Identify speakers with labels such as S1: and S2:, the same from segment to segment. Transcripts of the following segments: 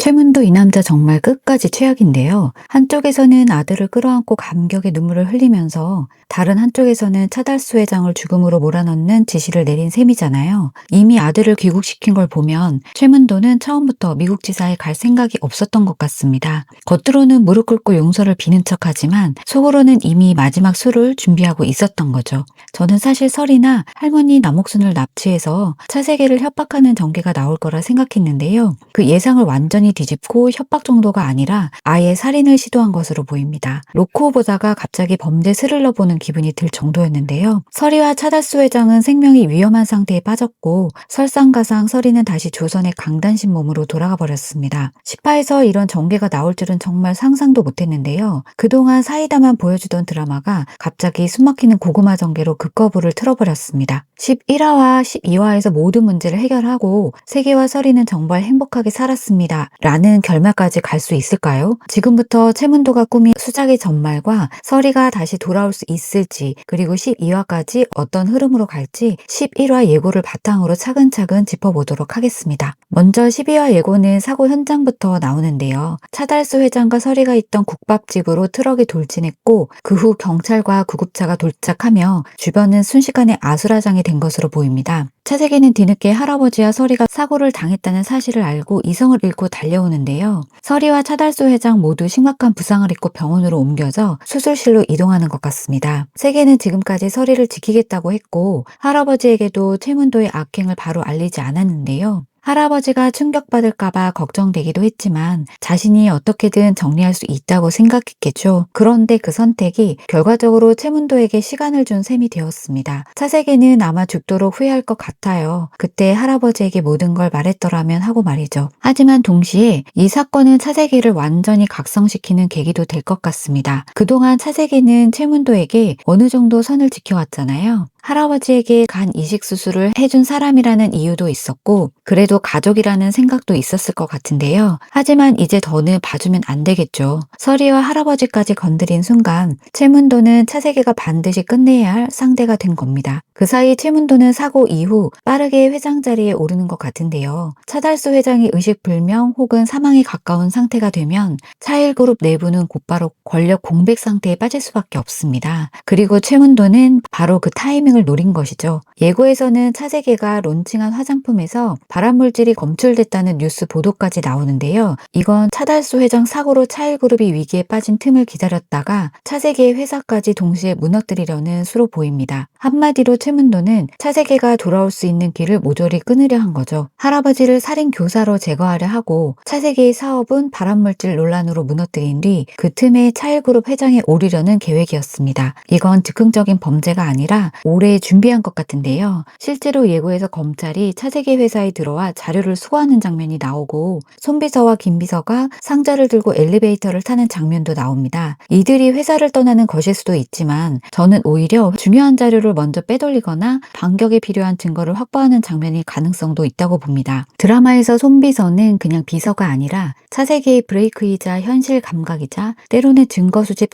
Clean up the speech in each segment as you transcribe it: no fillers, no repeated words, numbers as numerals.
S1: 최문도 이 남자 정말 끝까지 최악인데요. 한쪽에서는 아들을 끌어안고 감격의 눈물을 흘리면서 다른 한쪽에서는 차달수 회장을 죽음으로 몰아넣는 지시를 내린 셈이잖아요. 이미 아들을 귀국시킨 걸 보면 최문도는 처음부터 미국 지사에 갈 생각이 없었던 것 같습니다. 겉으로는 무릎 꿇고 용서를 비는 척하지만 속으로는 이미 마지막 수를 준비하고 있었던 거죠. 저는 사실 설이나 할머니 남옥순을 납치해서 차세계를 협박하는 전개가 나올 거라 생각했는데요. 그 예상을 완전히 뒤집고 협박 정도가 아니라 아예 살인을 시도한 것으로 보입니다. 로코 보다가 갑자기 범죄 스릴러 보는 기분이 들 정도였는데요. 설이와 차달수 회장은 생명이 위험한 상태에 빠졌고 설상가상 설이는 다시 조선의 강단신 몸으로 돌아가 버렸습니다. 시파에서 이런 전개가 나올 줄은 정말 상상도 못했는데요. 그동안 사이다만 보여주던 드라마가 갑자기 숨막히는 고구마 전개로 급거부를 틀어버렸습니다. 11화와 12화에서 모든 문제를 해결하고 세계와 설이는 정말 행복하게 살았습니다. 라는 결말까지 갈 수 있을까요? 지금부터 최문도가 꾸민 수작의 전말과 설이가 다시 돌아올 수 있을지, 그리고 12화까지 어떤 흐름으로 갈지 11화 예고를 바탕으로 차근차근 짚어보도록 하겠습니다. 먼저 12화 예고는 사고 현장부터 나오는데요. 차달수 회장과 설이가 있던 국밥집으로 트럭이 돌진했고 그 후 경찰과 구급차가 도착하며 주변은 순식간에 아수라장이 된 것으로 보입니다. 차세기는 뒤늦게 할아버지와 설이가 사고를 당했다는 사실을 알고 이성을 잃고 달려오는데요. 설이와 차달수 회장 모두 심각한 부상을 입고 병원으로 옮겨져 수술실로 이동하는 것 같습니다. 세계는 지금까지 설이를 지키겠다고 했고 할아버지에게도 최문도의 악행을 바로 알리지 않았는데요. 할아버지가 충격받을까봐 걱정되기도 했지만 자신이 어떻게든 정리할 수 있다고 생각했겠죠. 그런데 그 선택이 결과적으로 최문도에게 시간을 준 셈이 되었습니다. 차세계는 아마 죽도록 후회할 것 같아요. 그때 할아버지에게 모든 걸 말했더라면 하고 말이죠. 하지만 동시에 이 사건은 차세계를 완전히 각성시키는 계기도 될 것 같습니다. 그동안 차세계는 최문도에게 어느 정도 선을 지켜왔잖아요. 할아버지에게 간 이식 수술을 해준 사람이라는 이유도 있었고 그래도 가족이라는 생각도 있었을 것 같은데요. 하지만 이제 더는 봐주면 안 되겠죠. 설이와 할아버지까지 건드린 순간 최문도는 차세계가 반드시 끝내야 할 상대가 된 겁니다. 그 사이 최문도는 사고 이후 빠르게 회장 자리에 오르는 것 같은데요. 차달수 회장이 의식불명 혹은 사망에 가까운 상태가 되면 차일그룹 내부는 곧바로 권력 공백 상태에 빠질 수밖에 없습니다. 그리고 최문도는 바로 그 타이밍을 노린 것이죠. 예고에서는 차세계가 론칭한 화장품에서 발암물질이 검출됐다는 뉴스 보도까지 나오는데요. 이건 차달수 회장 사고로 차일그룹이 위기에 빠진 틈을 기다렸다가 차세계의 회사까지 동시에 무너뜨리려는 수로 보입니다. 한마디로 최문도는 차세계가 돌아올 수 있는 길을 모조리 끊으려 한 거죠. 할아버지를 살인 교사로 제거하려 하고 차세계의 사업은 발암물질 논란으로 무너뜨린 뒤 그 틈에 차일그룹 회장에 오르려는 계획이었습니다. 이건 즉흥적인 범죄가 아니라 오래 준비한 것 같은데요. 실제로 예고에서 검찰이 차세계 회사에 들어와 자료를 수거하는 장면이 나오고 손비서와 김비서가 상자를 들고 엘리베이터를 타는 장면도 나옵니다. 이들이 회사를 떠나는 것일 수도 있지만 저는 오히려 중요한 자료를 먼저 빼돌리거나 반격에 필요한 증거를 확보하는 장면일 가능성도 있다고 봅니다. 드라마에서 손비서는 그냥 비서가 아니라 차세계의 브레이크이자 현실 감각이자 때로는 증거 수집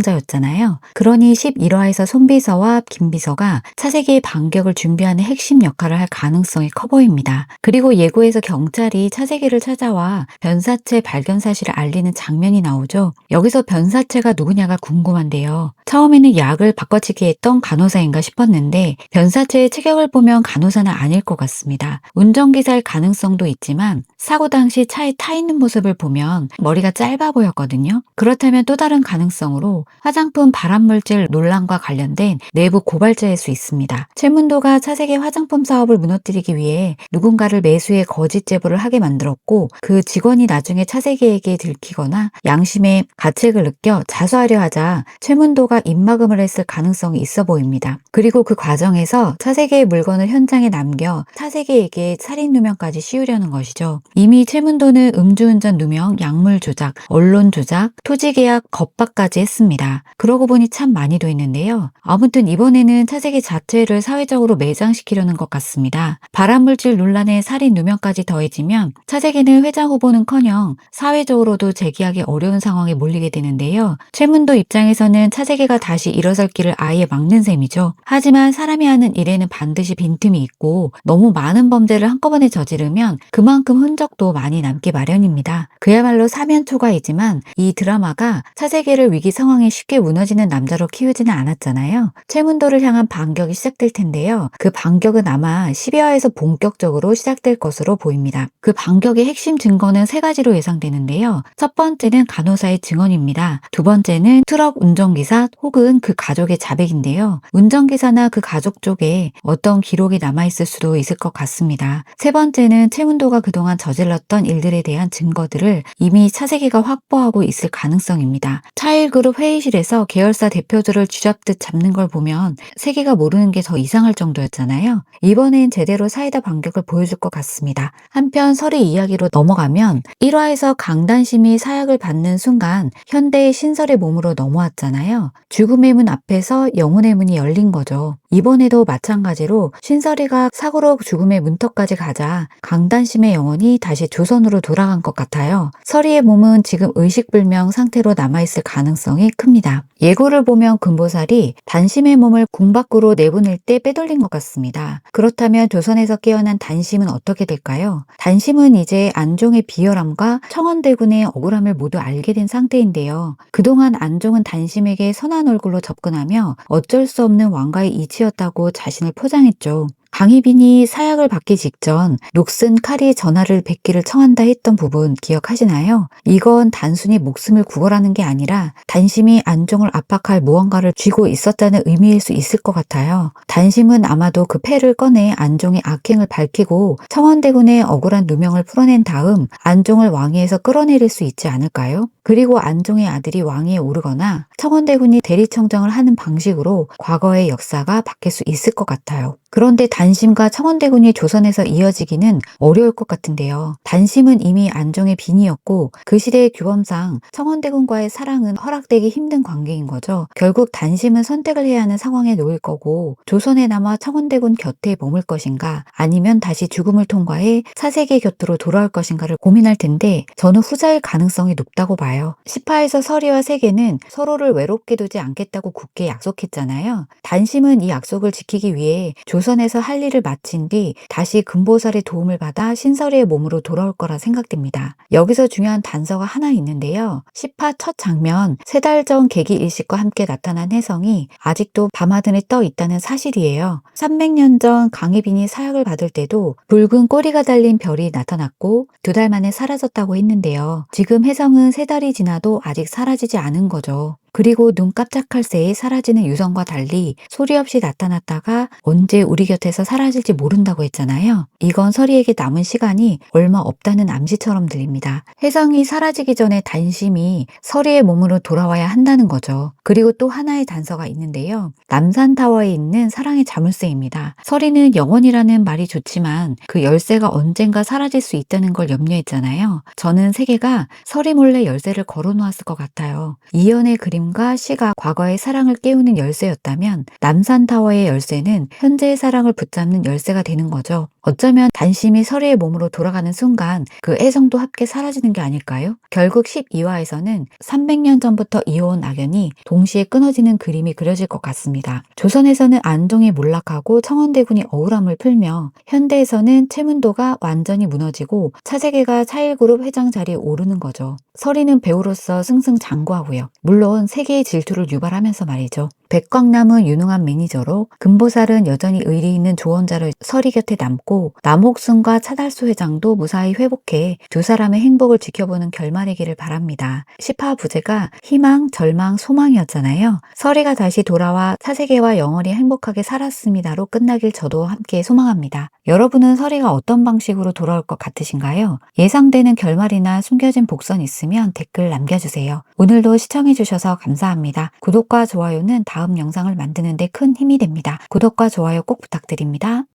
S1: 담당자였잖아요. 그러니 11화에서 손비서와 김비서가 차세계의 반격을 준비하는 핵심 역할을 할 가능성이 커 보입니다. 그리고 예고에서 경찰이 차세계를 찾아와 변사체 발견 사실을 알리는 장면이 나오죠. 여기서 변사체가 누구냐가 궁금한데요. 처음에는 약을 바꿔치기 했던 간호사인가 싶었는데 변사체의 체격을 보면 간호사는 아닐 것 같습니다. 운전기사일 가능성도 있지만 사고 당시 차에 타 있는 모습을 보면 머리가 짧아 보였거든요. 그렇다면 또 다른 가능성으로 화장품 발암물질 논란과 관련된 내부 고발자일 수 있습니다. 최문도가 차세계 화장품 사업을 무너뜨리기 위해 누군가를 매수해 거짓 제보를 하게 만들었고 그 직원이 나중에 차세계에게 들키거나 양심의 가책을 느껴 자수하려 하자 최문도가 입막음을 했을 가능성이 있어 보입니다. 그리고 그 과정에서 차세계의 물건을 현장에 남겨 차세계에게 살인 누명까지 씌우려는 것이죠. 이미 최문도는 음주운전 누명, 약물 조작, 언론 조작, 토지계약 겁박까지 했습니다. 그러고 보니 참 많이도 했는데요. 아무튼 이번에는 차세계 차세기 자체를 사회적으로 매장시키려는 것 같습니다. 발암물질 논란에 살인 누명까지 더해지면 차세기는 회장 후보는커녕 사회적으로도 재기하기 어려운 상황에 몰리게 되는데요. 최문도 입장에서는 차세기가 다시 일어설 길을 아예 막는 셈이죠. 하지만 사람이 하는 일에는 반드시 빈틈이 있고 너무 많은 범죄를 한꺼번에 저지르면 그만큼 흔적도 많이 남기 마련입니다. 그야말로 사면초가이지만 이 드라마가 차세기를 위기 상황에 쉽게 무너지는 남자로 키우지는 않았잖아요. 최문도를 향한 반격이 시작될 텐데요. 그 반격은 아마 12화에서 본격적으로 시작될 것으로 보입니다. 그 반격의 핵심 증거는 세 가지로 예상되는데요. 첫 번째는 간호사의 증언입니다. 두 번째는 트럭 운전기사 혹은 그 가족의 자백인데요. 운전기사나 그 가족 쪽에 어떤 기록이 남아있을 수도 있을 것 같습니다. 세 번째는 최문도가 그동안 저질렀던 일들에 대한 증거들을 이미 차세기가 확보하고 있을 가능성입니다. 차일그룹 회의실에서 계열사 대표들을 쥐잡듯 잡는 걸 보면 세기가 모르는 게 더 이상할 정도였잖아요. 이번엔 제대로 사이다 반격을 보여줄 것 같습니다. 한편 설의 이야기로 넘어가면 1화에서 강단심이 사약을 받는 순간 현대의 신설의 몸으로 넘어왔잖아요. 죽음의 문 앞에서 영혼의 문이 열린 거죠. 이번에도 마찬가지로 신설이가 사고로 죽음의 문턱까지 가자 강단심의 영혼이 다시 조선으로 돌아간 것 같아요. 설이의 몸은 지금 의식불명 상태로 남아있을 가능성이 큽니다. 예고를 보면 금보살이 단심의 몸을 궁 밖으로 내보낼 때 빼돌린 것 같습니다. 그렇다면 조선에서 깨어난 단심은 어떻게 될까요? 단심은 이제 안종의 비열함과 청원대군의 억울함을 모두 알게 된 상태인데요. 그동안 안종은 단심에게 선한 얼굴로 접근하며 어쩔 수 없는 왕가의 이치였다고 자신을 포장했죠. 강희빈이 사약을 받기 직전 녹슨 칼이 전하를 뵙기를 청한다 했던 부분 기억하시나요? 이건 단순히 목숨을 구걸하는 게 아니라 단심이 안종을 압박할 무언가를 쥐고 있었다는 의미일 수 있을 것 같아요. 단심은 아마도 그 패를 꺼내 안종의 악행을 밝히고 청원대군의 억울한 누명을 풀어낸 다음 안종을 왕위에서 끌어내릴 수 있지 않을까요? 그리고 안종의 아들이 왕위에 오르거나 청원대군이 대리청정을 하는 방식으로 과거의 역사가 바뀔 수 있을 것 같아요. 그런데 단심과 청원대군이 조선에서 이어지기는 어려울 것 같은데요. 단심은 이미 안종의 빈이었고 그 시대의 규범상 청원대군과의 사랑은 허락되기 힘든 관계인 거죠. 결국 단심은 선택을 해야 하는 상황에 놓일 거고 조선에 남아 청원대군 곁에 머물 것인가 아니면 다시 죽음을 통과해 차세기 곁으로 돌아올 것인가를 고민할 텐데 저는 후자일 가능성이 높다고 봐요. 10화에서 설이와 세계는 서로를 외롭게 두지 않겠다고 굳게 약속했잖아요. 단심은 이 약속을 지키기 위해 조선에서 할 일을 마친 뒤 다시 금보살의 도움을 받아 신설이의 몸으로 돌아올 거라 생각됩니다. 여기서 중요한 단서가 하나 있는데요. 10화 첫 장면 3달 전 계기일식과 함께 나타난 혜성이 아직도 밤하늘에 떠 있다는 사실이에요. 300년 전 강희빈이 사약을 받을 때도 붉은 꼬리가 달린 별이 나타났고 2달 만에 사라졌다고 했는데요. 지금 혜성은 3달이 지나도 아직 사라지지 않은 거죠. 그리고 눈 깜짝할 새에 사라지는 유성과 달리 소리 없이 나타났다가 언제 우리 곁에서 사라질지 모른다고 했잖아요. 이건 설이에게 남은 시간이 얼마 없다는 암시처럼 들립니다. 혜성이 사라지기 전에 단심이 설이의 몸으로 돌아와야 한다는 거죠. 그리고 또 하나의 단서가 있는데요. 남산타워에 있는 사랑의 자물쇠입니다. 설이는 영원이라는 말이 좋지만 그 열쇠가 언젠가 사라질 수 있다는 걸 염려했잖아요. 저는 세계가 설이 몰래 열쇠를 걸어놓았을 것 같아요. 이연의 그림 과 시가 과거의 사랑을 깨우는 열쇠였다면 남산타워의 열쇠는 현재의 사랑을 붙잡는 열쇠가 되는 거죠. 어쩌면 단심이 설이의 몸으로 돌아가는 순간 그 애성도 함께 사라지는 게 아닐까요? 결국 12화에서는 300년 전부터 이어온 악연이 동시에 끊어지는 그림이 그려질 것 같습니다. 조선에서는 안종이 몰락하고 청원대군이 억울함을 풀며 현대에서는 최문도가 완전히 무너지고 차세계가 차일그룹 회장 자리에 오르는 거죠. 설이는 배우로서 승승장구하고요. 물론 세계의 질투를 유발하면서 말이죠. 백광남은 유능한 매니저로 금보살은 여전히 의리 있는 조언자로 설이 곁에 남고 남옥순과 차달수 회장도 무사히 회복해 두 사람의 행복을 지켜보는 결말이기를 바랍니다. 10화 부제가 희망, 절망, 소망이었잖아요. 설이가 다시 돌아와 차세계와 영원히 행복하게 살았습니다로 끝나길 저도 함께 소망합니다. 여러분은 설이가 어떤 방식으로 돌아올 것 같으신가요? 예상되는 결말이나 숨겨진 복선이 있으면 댓글 남겨주세요. 오늘도 시청해주셔서 감사합니다. 구독과 좋아요는 다음 영상을 만드는 데 큰 힘이 됩니다. 구독과 좋아요 꼭 부탁드립니다.